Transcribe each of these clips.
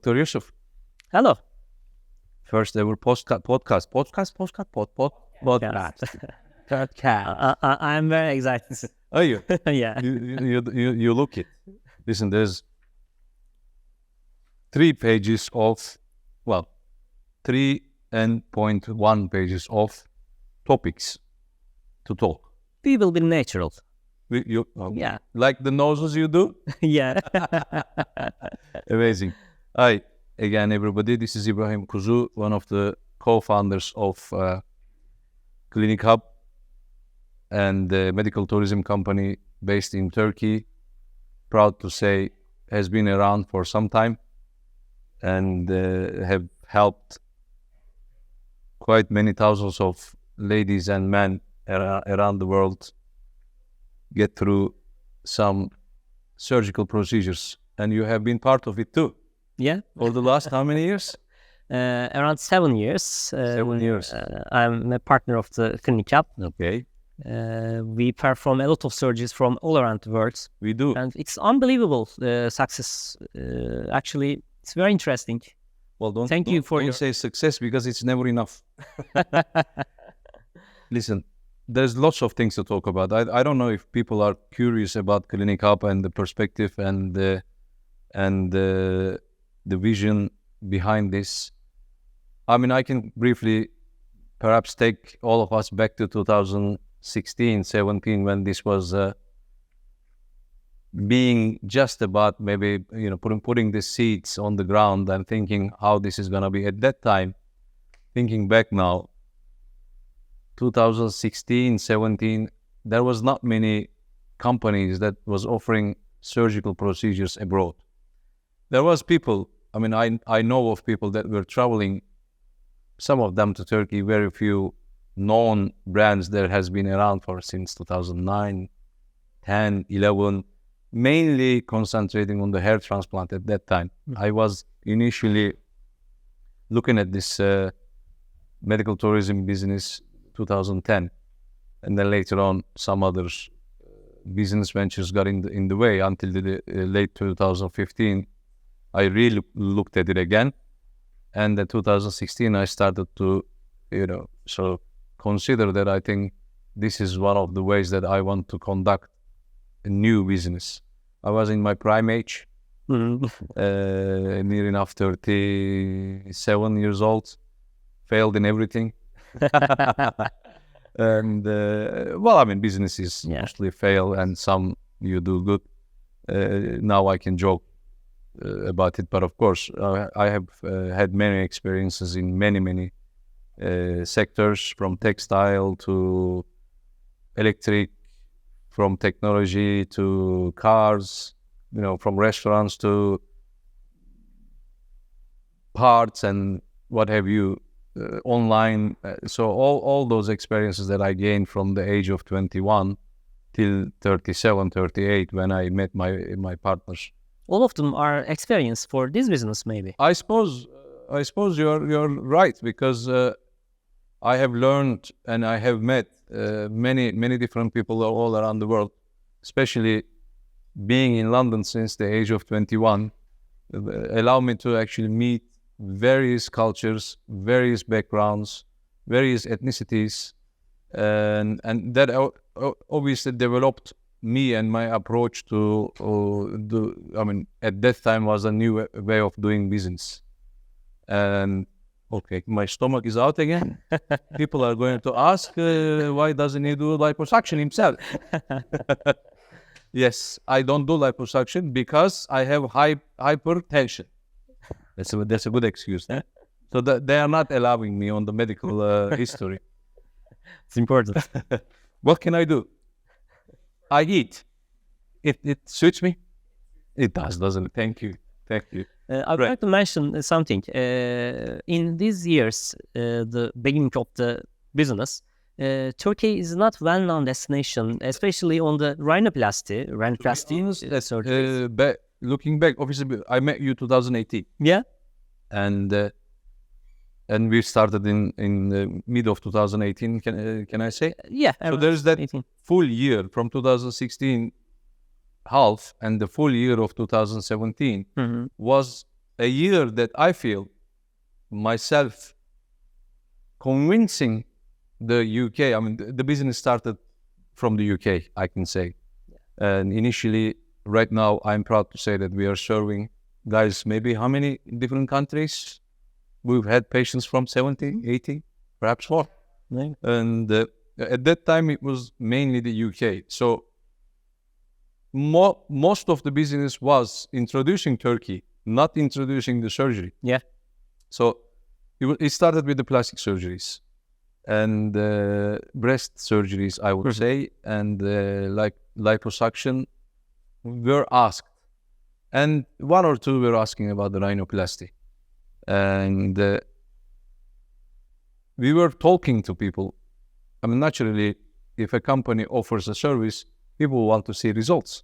Dr. Yusuf. Hello. First ever podcast. I'm very excited. Are you? Yeah. You look it. Listen, there's 3.1 pages of topics to talk. We will be natural. Yeah. Like the noses you do? Yeah. Amazing. Hi, again, everybody. This is Ibrahim Kuzu, one of the co-founders of Clinichub and the medical tourism company based in Turkey. Proud to say has been around for some time and have helped quite many thousands of ladies and men around the world get through some surgical procedures. And you have been part of it too. Yeah. For the last how many years? Around 7 years. 7 years. I'm a partner of the Clinichub. Okay. We perform a lot of surgeries from all around the world. We do. And it's unbelievable success. Actually, it's very interesting. Well, don't say success because it's never enough. Listen, there's lots of things to talk about. I don't know if people are curious about Clinichub and the perspective and the vision behind this. I mean, I can briefly perhaps take all of us back to 2016, 17, when this was being just about maybe, putting the seeds on the ground and thinking how this is going to be at that time. Thinking back now, 2016, 17, there was not many companies that was offering surgical procedures abroad. There was people, I know of people that were traveling, some of them to Turkey, very few known brands that has been around for since 2009, 10, 11, mainly concentrating on the hair transplant at that time. I was initially looking at this medical tourism business 2010, and then later on some other business ventures got in the way until the late 2015. I really looked at it again, and in 2016 I started to sort of consider that I think this is one of the ways that I want to conduct a new business. I was in my prime age, near enough 37 years old, failed in everything. And businesses mostly fail and some you do good. Now I can joke about it, but of course I have had many experiences in many sectors, from textile to electric, from technology to cars, from restaurants to parts and what have you, online. So all those experiences that I gained from the age of 21 till 37, 38 when I met my partners. All of them are experience for this business, maybe. I suppose you're right, because I have learned and I have met many different people all around the world, especially being in London since the age of 21, allow me to actually meet various cultures, various backgrounds, various ethnicities, and that obviously developed me and my approach to at that time was a new way of doing business. And okay, my stomach is out again. People are going to ask, why doesn't he do liposuction himself? Yes, I don't do liposuction because I have hypertension. That's a good excuse. Eh? So they are not allowing me on the medical history. It's important. What can I do? I eat. It suits me. It does, doesn't it? Thank you. I'd like to mention something. In these years, the beginning of the business, Turkey is not well-known destination, especially on the Rhinoplasty. Looking back, obviously, I met you 2018. Yeah. And we started in the mid of 2018. Can I say? Yeah. So there's that 18. Full year from 2016 half and the full year of 2017 was a year that I feel myself convincing the UK. I mean, the business started from the UK, I can say. And initially, right now, I'm proud to say that we are serving guys, maybe how many different countries? We've had patients from 70, 80, perhaps more. Yeah. And at that time, it was mainly the UK. So most of the business was introducing Turkey, not introducing the surgery. Yeah. So it started with the plastic surgeries and breast surgeries, I would say, and like liposuction were asked. And one or two were asking about the rhinoplasty. And we were talking to people. I mean, naturally, if a company offers a service, people want to see results.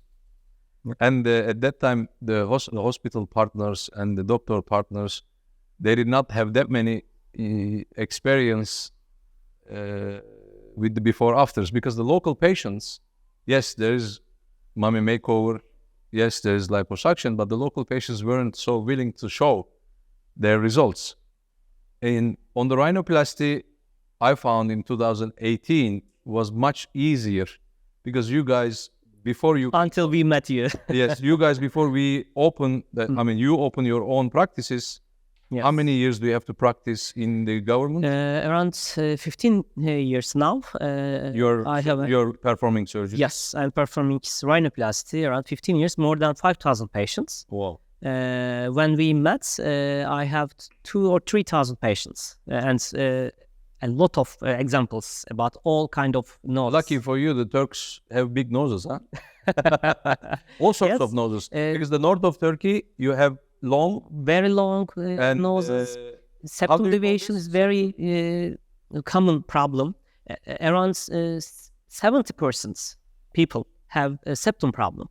Yeah. And at that time, the hospital partners and the doctor partners, they did not have that many experience with the before-afters, because the local patients, yes, there is mummy makeover, yes, there is liposuction, but the local patients weren't so willing to show their results. On the rhinoplasty, I found in 2018 was much easier, because you guys, before you... Until we met you. Yes, you guys, before we open, I mean, you open your own practices. Yes. How many years do you have to practice in the government? Around 15 years now. You're performing surgery? Yes, I'm performing rhinoplasty around 15 years, more than 5,000 patients. Wow. When we met, I have 2,000 or 3,000 patients and a lot of examples about all kind of noses. Lucky for you, the Turks have big noses, huh? All sorts of noses. Because the north of Turkey, you have very long noses. Septum deviation is very common problem. Around 70% people have a septum problem.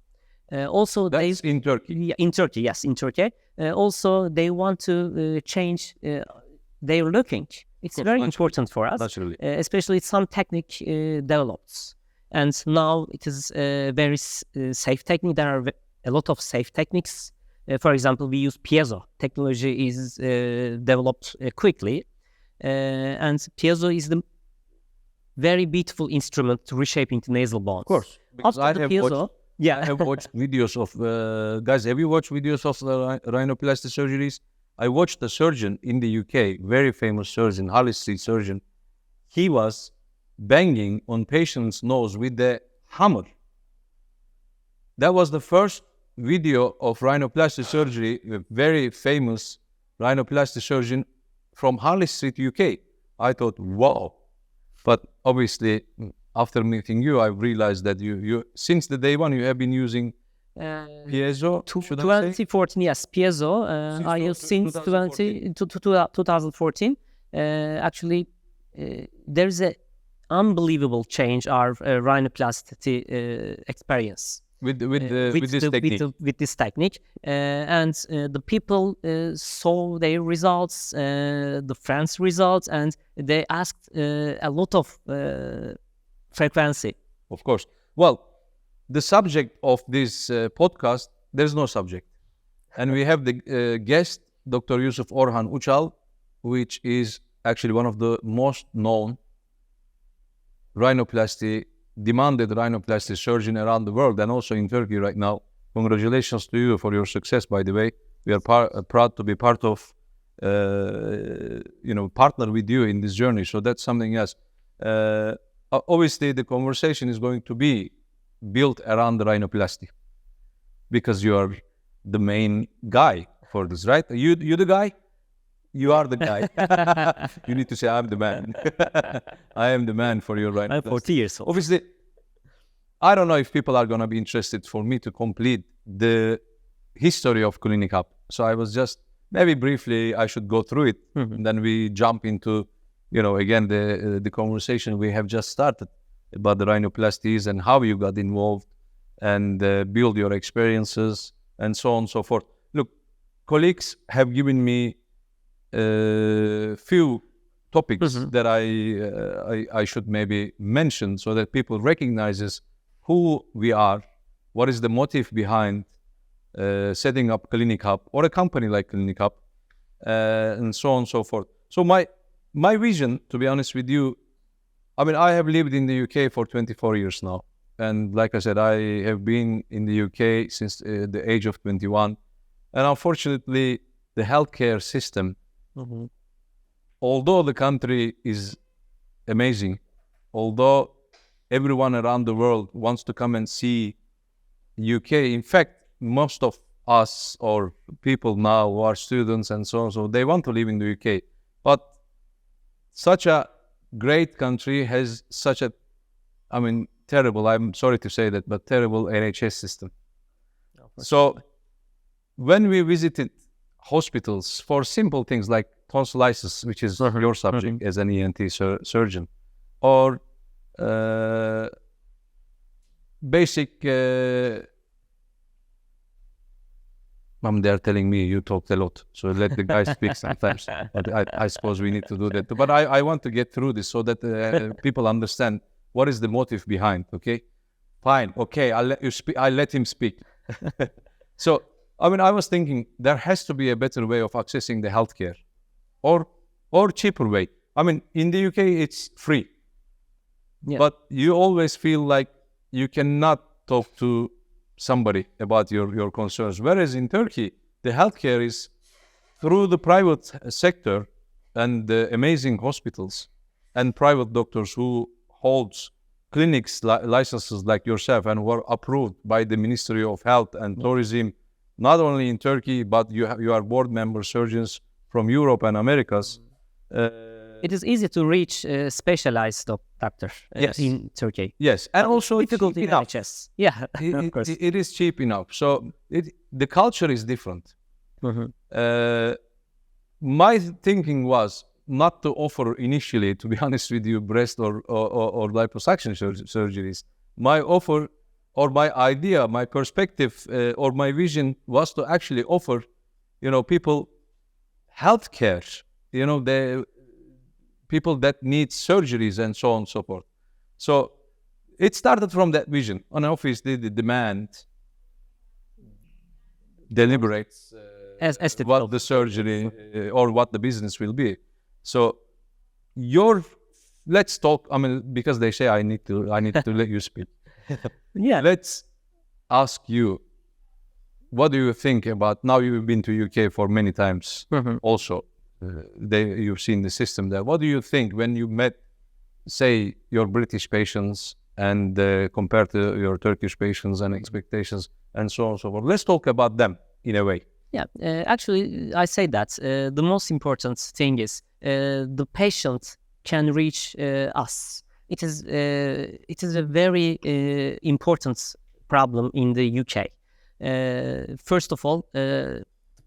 Also, that's in Turkey. Yeah, in Turkey, yes, in Turkey. Also, they want to change their looking. It's very important for us, especially some technique develops. And now it is a very safe technique. There are a lot of safe techniques. For example, we use piezo. Technology is developed quickly. And piezo is the very beautiful instrument to reshaping the nasal bones. Of course. Because I have watched videos of, guys, have you watched videos of the rhinoplasty surgeries? I watched a surgeon in the UK, very famous surgeon, Harley Street surgeon. He was banging on patient's nose with the hammer. That was the first video of rhinoplasty surgery, a very famous rhinoplasty surgeon from Harley Street, UK. I thought, wow. But obviously, after meeting you, I realized that you since the day one, you have been using piezo. 2014, yes, piezo. I used since 2014. Actually, there is an unbelievable change our rhinoplasty experience with this technique, and the people saw their results, the friends' results, and they asked a lot of frequency. Of course. Well, the subject of this podcast, there's no subject. And we have the guest, Dr. Yusuf Orhan Ucal, which is actually one of the most known demanded rhinoplasty surgeon around the world, and also in Turkey right now. Congratulations to you for your success, by the way. We are proud to be part of, partner with you in this journey. So that's something else. Obviously, the conversation is going to be built around the rhinoplasty, because you are the main guy for this, right? You the guy? You are the guy. You need to say, I'm the man. I am the man for your rhinoplasty. I'm 40 years old. Obviously, I don't know if people are going to be interested for me to complete the history of Clinichub. So I was just, maybe briefly, I should go through it. And then we jump into, again, the conversation we have just started about the rhinoplasties and how you got involved and build your experiences and so on and so forth. Look, colleagues have given me few topics that I should maybe mention, so that people recognizes who we are, what is the motive behind setting up Clinichub or a company like Clinichub, and so on and so forth. So my vision, to be honest with you, I mean, I have lived in the UK for 24 years now. And like I said, I have been in the UK since the age of 21. And unfortunately, the healthcare system, although the country is amazing, although everyone around the world wants to come and see UK, in fact, most of us or people now who are students and so on, so they want to live in the UK. But such a great country has such a, I mean, terrible, I'm sorry to say that, but terrible NHS system. So when we visited hospitals for simple things like tonsillitis, which is your subject as an ENT surgeon, or basic, they're telling me you talked a lot, so let the guys speak sometimes. But I suppose we need to do that too. But I want to get through this so that people understand what is the motive behind, okay? Fine, okay, I'll let you speak. I'll let him speak. So, I mean, I was thinking there has to be a better way of accessing the healthcare, or cheaper way. I mean, in the UK, it's free. Yeah. But you always feel like you cannot talk to somebody about your concerns. Whereas in Turkey, the healthcare is through the private sector and the amazing hospitals and private doctors who holds clinics licenses like yourself and were approved by the Ministry of Health and Tourism, not only in Turkey, but you are board member surgeons from Europe and Americas. It is easy to reach specialized doctor in Turkey. Yes, and also difficult in NHS. Yeah, of course. It is cheap enough. So the culture is different. My thinking was not to offer initially, to be honest with you, breast or liposuction surgeries. My offer, or my idea, my perspective, or my vision was to actually offer, people healthcare. The people that need surgeries and so on and so forth. So it started from that vision. And obviously the demand deliberates what the surgery or what the business will be. So let's talk, I mean, because they say I need to let you speak. Yeah. Let's ask you, what do you think about, now you've been to UK for many times also. You've seen the system there. What do you think when you met, say, your British patients and compared to your Turkish patients and expectations and so on and so forth? Let's talk about them in a way. Yeah, actually, I say that the most important thing is the patient can reach us. It is a very important problem in the UK. First of all,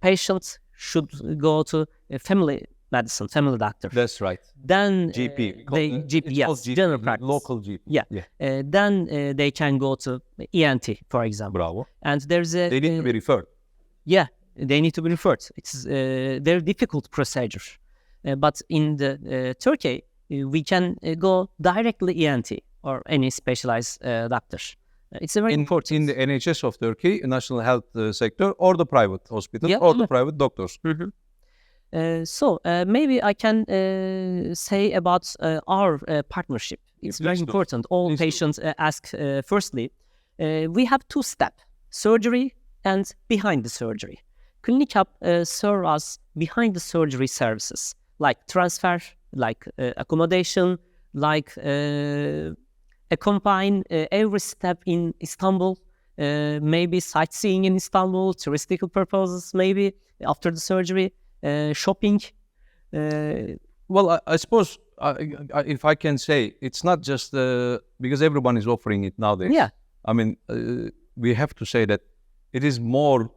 patients should go to a family medicine, family doctor. That's right. Then GP. GP, yes, GP, general practice. Local GP. Yeah. Then they can go to ENT, for example. Bravo. And there's a... They need to be referred. Yeah, they need to be referred. It's a very difficult procedure. But in the Turkey, we can go directly ENT or any specialized doctor. It's very important. In the NHS of Turkey, national health sector, or the private hospital, or the private doctors. So maybe I can say about our partnership. It's very important. All patients ask firstly, we have two steps, surgery and behind the surgery. Clinichub serves us behind the surgery services, like transfer, like accommodation, like accompany every step in Istanbul, maybe sightseeing in Istanbul, touristical purposes, maybe after the surgery, shopping. Well, I suppose if I can say, it's not just because everyone is offering it nowadays. Yeah. I mean, we have to say that it is more.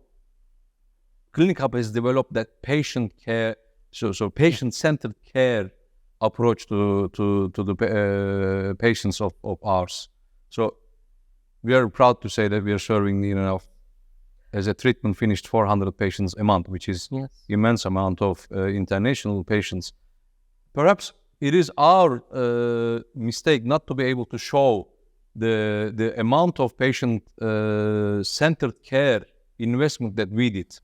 Clinichub has developed that patient care, so patient-centered care approach to the patients of ours. So we are proud to say that we are serving, as a treatment finished 400 patients a month, which is immense amount of international patients. Perhaps it is our mistake not to be able to show the amount of patient centered care investment that we did,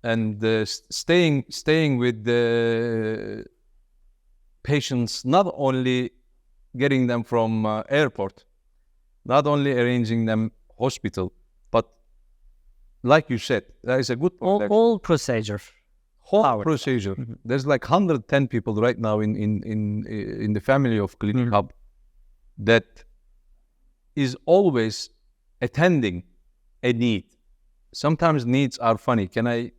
and staying with the patients, not only getting them from airport, not only arranging them hospital, but like you said, there is a good all procedure. Whole procedure. There's like 110 people right now in the family of Clinichub that is always attending a need. Sometimes needs are funny. Can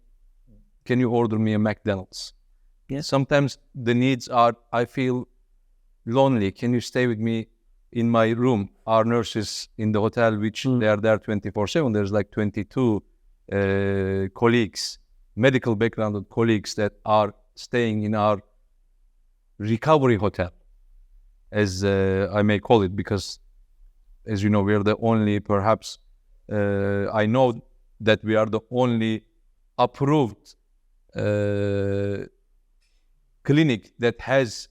you order me a McDonald's? Yes. Sometimes the needs are, I feel lonely. Can you stay with me in my room? Our nurses in the hotel, which they are there 24/7. There's like 22 colleagues, medical background colleagues that are staying in our recovery hotel, as I may call it, because, as you know, we are the only, perhaps, I know that we are the only approved clinic that has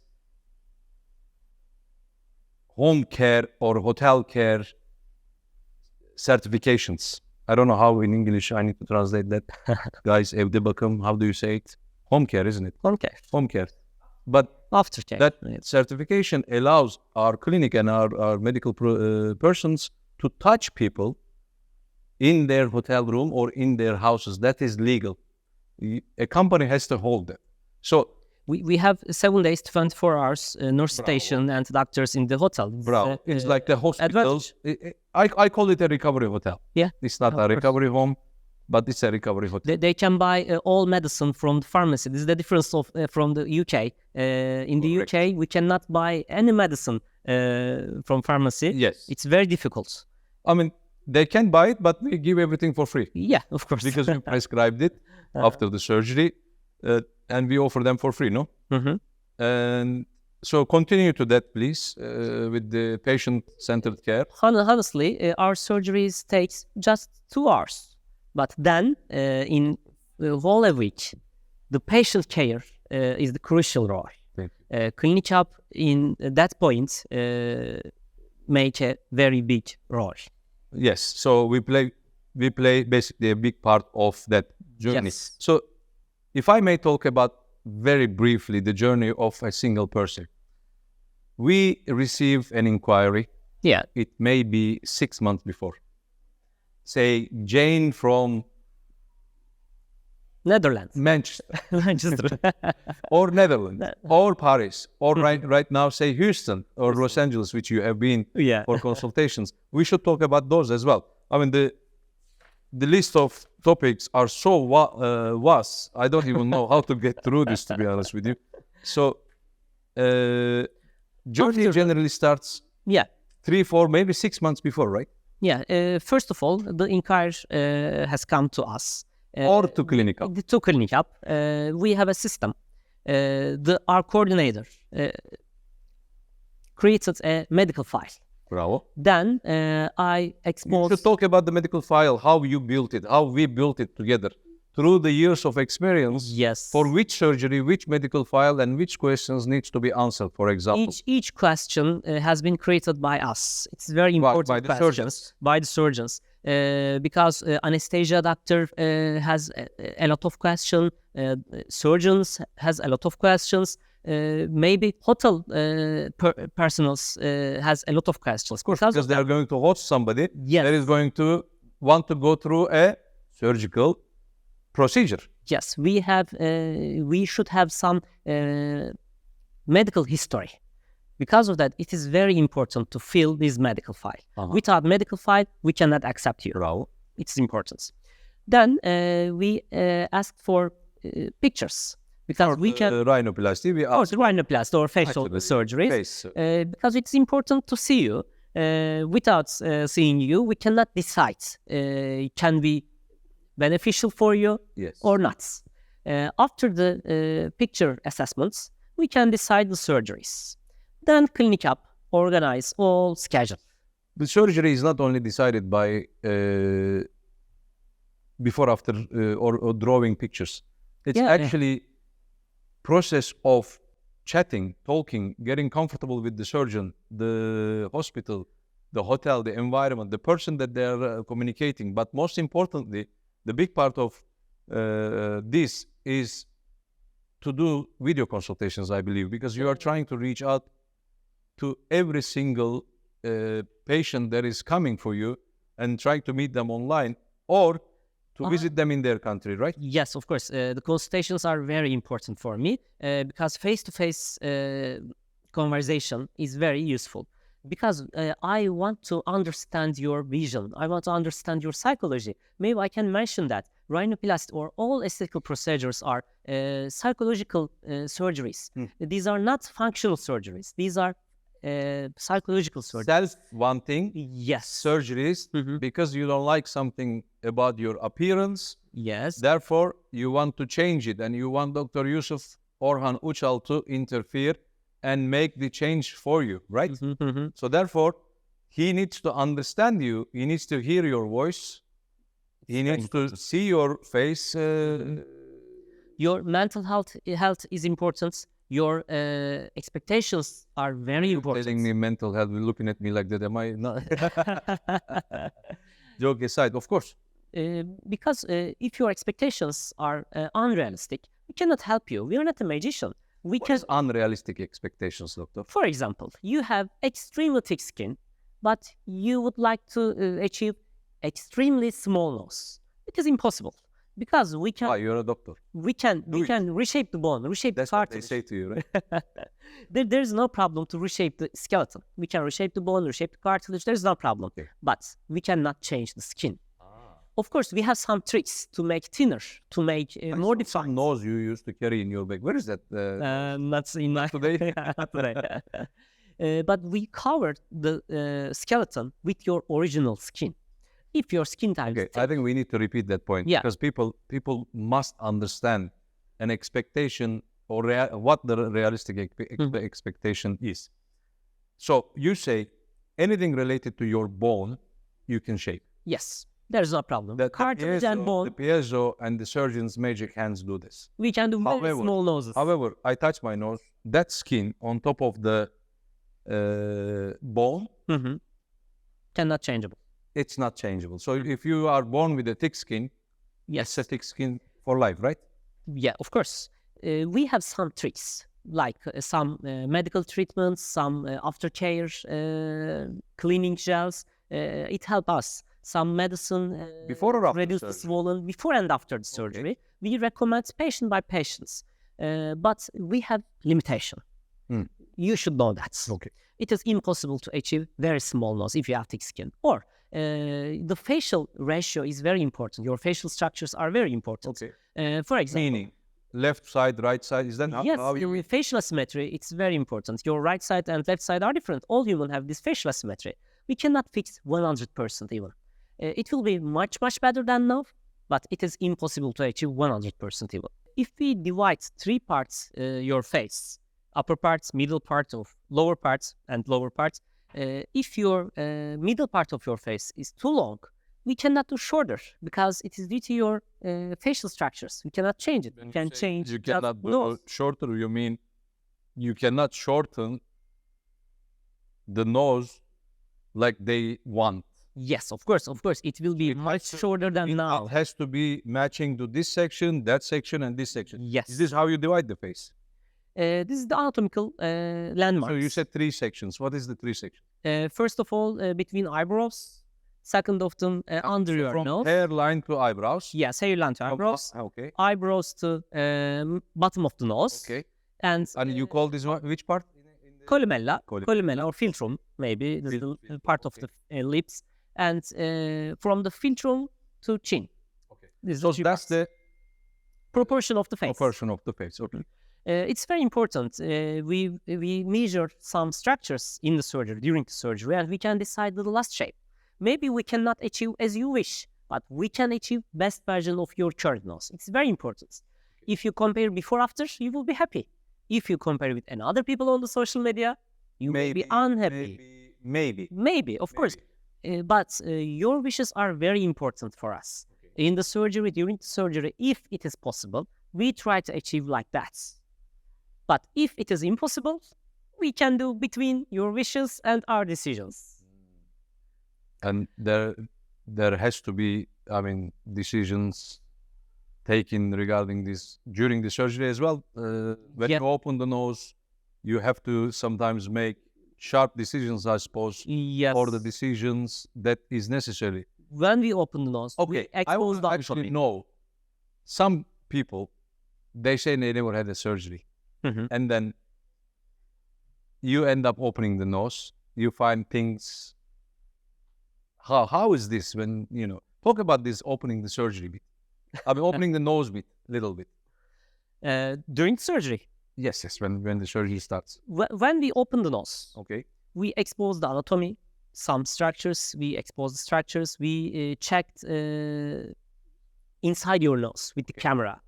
home care or hotel care certifications. I don't know how in English I need to translate that. Guys, evde bakım, how do you say it? Home care, isn't it? Home care. Home care. But Aftercare. that certification allows our clinic and our medical persons to touch people in their hotel room or in their houses. That is legal. A company has to hold that. So we have 7 days, 24 hours, nurse station and doctors in the hotel. It's like the hospitals. I call it a recovery hotel. Yeah. It's not a recovery home, but it's a recovery hotel. They can buy all medicine from the pharmacy. This is the difference of from the UK. In the UK, we cannot buy any medicine from pharmacy. Yes. It's very difficult. I mean, they can buy it, but we give everything for free. Yeah, of course. Because we prescribed it after the surgery, and we offer them for free, no? And so continue to that, please, with the patient-centered care. Honestly, our surgeries takes just 2 hours. But then, in the whole a week, the patient care is the crucial role. Clinichub, in that point, make a very big role. Yes, so we play basically a big part of that journey. Yes. So if I may talk about very briefly the journey of a single person. We receive an inquiry. Yeah. It may be 6 months before. Say Jane from Netherlands. Manchester. Or Netherlands. Or Paris. Or right now, say Houston or Los Angeles, which you have been for consultations. We should talk about those as well. I mean, the list of topics are so vast. I don't even know how to get through this, to be honest with you. So, journey generally starts 3, 4, maybe 6 months before, right? Yeah. First of all, the inquiry has come to us. Or to Clinichub. To Clinichub. We have a system. Our coordinator created a medical file. Bravo. Then I exposed... You should talk about the medical file, how you built it, how we built it together. Through the years of experience, yes. For which surgery, which medical file, and which questions needs to be answered, for example. Each question has been created by us. It's very important. By the surgeons. By the surgeons. Because anesthesia doctor has a lot of questions, surgeons has a lot of questions, maybe hotel personnel has a lot of questions. Of course, because they are going to host somebody that is going to want to go through a surgical procedure. Yes, we should have some medical history. Because of that, it is very important to fill this medical file. Without medical file, we cannot accept you. Bravo. It's important. Then we asked for pictures. Because we can... Rhinoplasty. Or the rhinoplasty or facial surgeries. Because it's important to see you. Without seeing you, we cannot decide can be beneficial for you or not. After the picture assessments, we can decide the surgeries. Then Clinichub organize all schedule. The surgery is not only decided by before, after, or drawing pictures. It's actually process of chatting, talking, getting comfortable with the surgeon, the hospital, the hotel, the environment, the person that they're communicating. But most importantly, the big part of this is to do video consultations, I believe, because you are trying to reach out to every single patient that is coming for you and trying to meet them online or to visit them in their country, right? Yes, of course. The consultations are very important for me because face-to-face conversation is very useful. Because I want to understand your vision. I want to understand your psychology. Maybe I can mention that rhinoplasty or all aesthetical procedures are psychological surgeries. These are not functional surgeries. These are psychological surgeries. That's one thing. Yes. Surgeries, because you don't like something about your appearance. Yes. Therefore, you want to change it and you want Dr. Yusuf Orhan Ucal to interfere and make the change for you, right? So therefore, he needs to understand you. He needs to hear your voice. He needs to see your face. Your mental health is important. Your expectations are very important. Telling me mental health, looking at me like that. Am I not? Joke aside, of course. Because if your expectations are unrealistic, we cannot help you. We are not a magician. What is unrealistic expectations, doctor? For example, you have extremely thick skin, but you would like to achieve extremely small nose. It is impossible because we can. Ah, you're a doctor. We can reshape the bone, reshape That's the what cartilage. they say to you, right? There's no problem to reshape the skeleton. We can reshape the bone, reshape the cartilage. There's no problem. Okay. But we cannot change the skin. Of course, we have some tricks to make thinner, to make more defined. Some nose you used to carry in your bag. Where is that? Not in my today. not today. But we covered the skeleton with your original skin. If your skin type is thick, I think we need to repeat that point. Yeah. Because people must understand an expectation or what the realistic expectation is. So you say anything related to your bone, you can shape. yes, there's no problem. The Cartilage and bone, the piezo and the surgeon's magic hands do this. we can do very small noses. However, I touch my nose, that skin on top of the bone, Cannot changeable. it's not changeable. So if you are born with a thick skin, Yes. it's a thick skin for life, right? Yeah, of course. We have some tricks, like some medical treatments, some aftercare cleaning gels. It helps us. Some medicine Before or after reduce the surgery? swollen before and after the surgery. We recommend patient by patients, but we have limitation. You should know that. Okay. It is impossible to achieve very small nose if you have thick skin. Or the facial ratio is very important. Your facial structures are very important. Okay. For example, Meaning, left side, right side, is that yes, how you... your facial asymmetry, it's very important. Your right side and left side are different. All humans have this facial asymmetry. We cannot fix 100% even. It will be much, much better than now, but it is impossible to achieve 100% even. If we divide three parts, your face, upper parts, middle part of lower parts, and lower parts, if your middle part of your face is too long, we cannot do shorter because it is due to your facial structures. We cannot change it. We can change. You just cannot do nose. shorter, you mean you cannot shorten the nose like they want. Yes, of course. It will be much shorter than now. It has to be matching to this section, that section, and this section. Yes. Is this how you divide the face? This is the anatomical landmarks. So you said three sections. What is the three sections? First of all, between eyebrows. Second of them, under your From nose. hairline to eyebrows. Yes, hairline to eyebrows. Okay. Eyebrows to bottom of the nose. Okay. And you call this one which part? columella Columella. or philtrum, maybe this is the Philtrum, part of okay. the lips. And from the philtrum to chin. Okay. This is So three that's parts. the proportion of the face. proportion of the face. Okay. It's very important. We measure some structures in the surgery, during the surgery, and we can decide the last shape. Maybe we cannot achieve as you wish, but we can achieve best version of your current nose. It's very important. If you compare before after, you will be happy. If you compare with another people on the social media, you may be unhappy. Maybe. Of course. But your wishes are very important for us. Okay. In the surgery, during the surgery, if it is possible, we try to achieve like that. But if it is impossible, we can do between your wishes and our decisions. And there has to be, I mean, decisions taken regarding this during the surgery as well. When you open the nose, you have to sometimes make sharp decisions, I suppose, for the decisions that is necessary. When we open the nose, we I expose will the actually anatomy. know some people, they say they never had a surgery. And then you end up opening the nose, you find things. How is this when, talk about this opening the surgery bit. I mean, opening the nose bit, little bit. During surgery? Yes, when the surgery starts. When we open the nose, we expose the anatomy, some structures, we expose the structures, we checked inside your nose with the camera.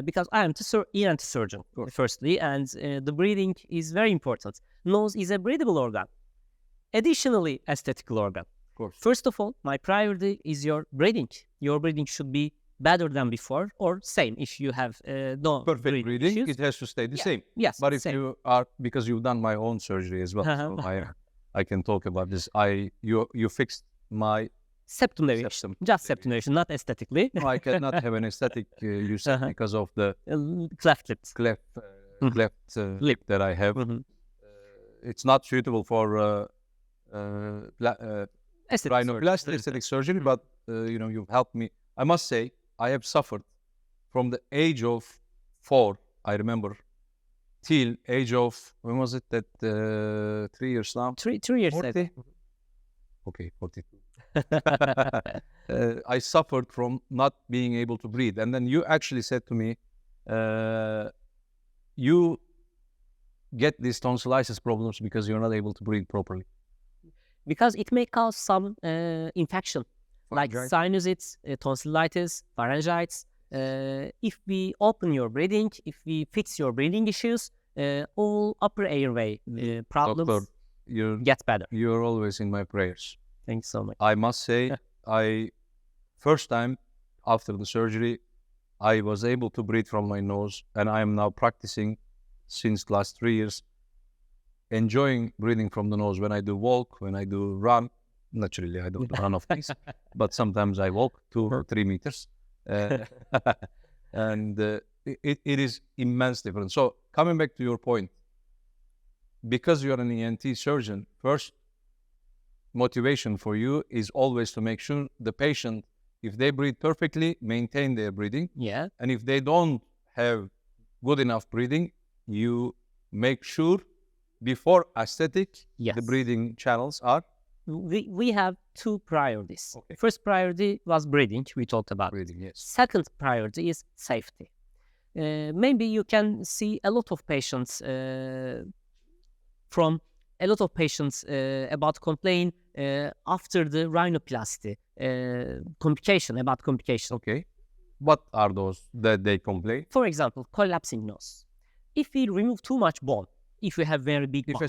Because I am ENT surgeon, firstly, and the breathing is very important. Nose is a breathable organ. Additionally, aesthetical organ. First of all, my priority is your breathing. Your breathing should be better than before, or same if you have no perfect breathing issues. It has to stay the same. Yes, but if same. you are, because you've done my own surgery as well, so I can talk about this. You fixed my septum deviation, just septum deviation, not aesthetically. No, I cannot have an aesthetic use because of the cleft lips, cleft lip that I have. It's not suitable for rhinoplasty aesthetic surgery, but you've helped me. I must say, I have suffered from the age of 4, I remember, till age of, when was it, that 3 years now? 3 years. 40? Okay, 42. I suffered from not being able to breathe. And then you actually said to me, you get these tonsillitis problems because you're not able to breathe properly. Because it may cause some infection, like sinusitis, tonsillitis, pharyngitis. If we open your breathing, if we fix your breathing issues, all upper airway problems Doctor, get better. You're always in my prayers. Thanks so much. I must say, first time after the surgery, I was able to breathe from my nose, and I am now practicing since the last 3 years, enjoying breathing from the nose when I do walk, when I do run. Naturally, I don't run off things, but sometimes I walk 2 or 3 meters. And it is immense difference. So coming back to your point, because you're an ENT surgeon, first motivation for you is always to make sure the patient, if they breathe perfectly, maintain their breathing. Yeah. And if they don't have good enough breathing, you make sure before aesthetic, the breathing channels are. We have 2 priorities. First priority was breathing. We talked about breathing. Yes. Second priority is safety. Maybe you can see a lot of patients about complain after the rhinoplasty complication. Okay. What are those that they complain? For example, collapsing nose. If we remove too much bone, if we have very big bone. If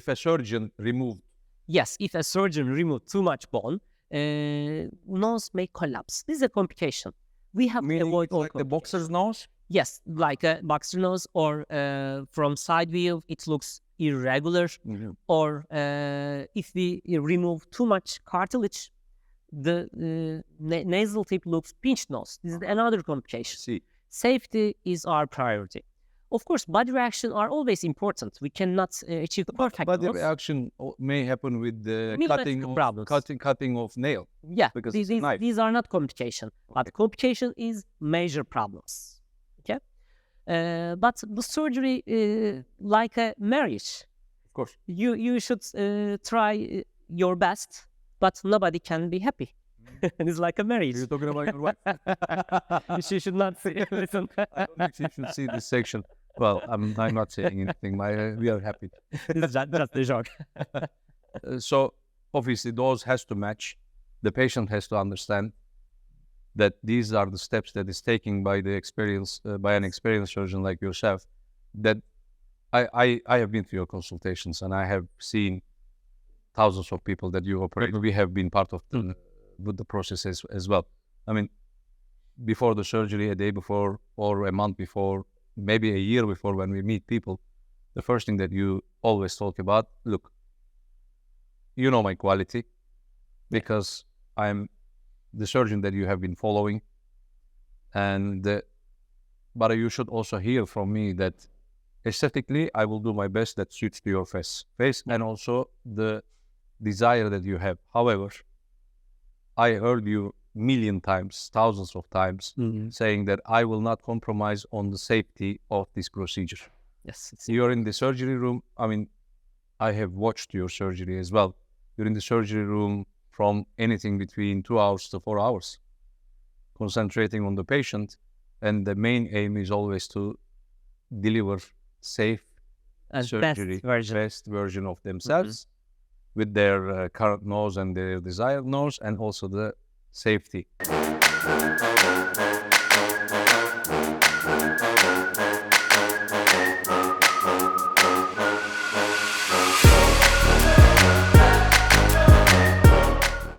a surgeon removed. Yes, if a surgeon removed too much bone, nose may collapse. This is a complication. We have to avoid all like the boxer's nose? Yes, like a boxer nose, or from side view, it looks irregular. Or if we remove too much cartilage, the nasal tip looks pinched nose. This is another complication. See. Safety is our priority. Of course, body reaction are always important. We cannot achieve perfect body nose. reaction may happen with the cutting of nail. Yeah, because these are not complication, but complication is major problems. Okay, but the surgery like a marriage. Of course, you should try your best, but nobody can be happy. It's like a marriage. You're talking about your wife? She should not see. Listen. I don't think she should see this section. Well, I'm not saying anything. We are happy. It's just a joke. So obviously, those has to match. The patient has to understand that these are the steps that is taken by an experienced surgeon like yourself. That I have been to your consultations, and I have seen thousands of people that you operate. We have been part of the process as well. I mean, before the surgery, a day before or a month before, maybe a year before, when we meet people, the first thing that you always talk about, look, you know my quality, because I'm the surgeon that you have been following. But you should also hear from me that aesthetically, I will do my best that suits to your face and also the desire that you have. However, I heard you million times, thousands of times, saying that I will not compromise on the safety of this procedure. Yes. You're in the surgery room. I mean, I have watched your surgery as well. You're in the surgery room from anything between 2 hours to 4 hours, concentrating on the patient. And the main aim is always to deliver safe and surgery, best version of themselves with their current nose and their desired nose, and also the safety.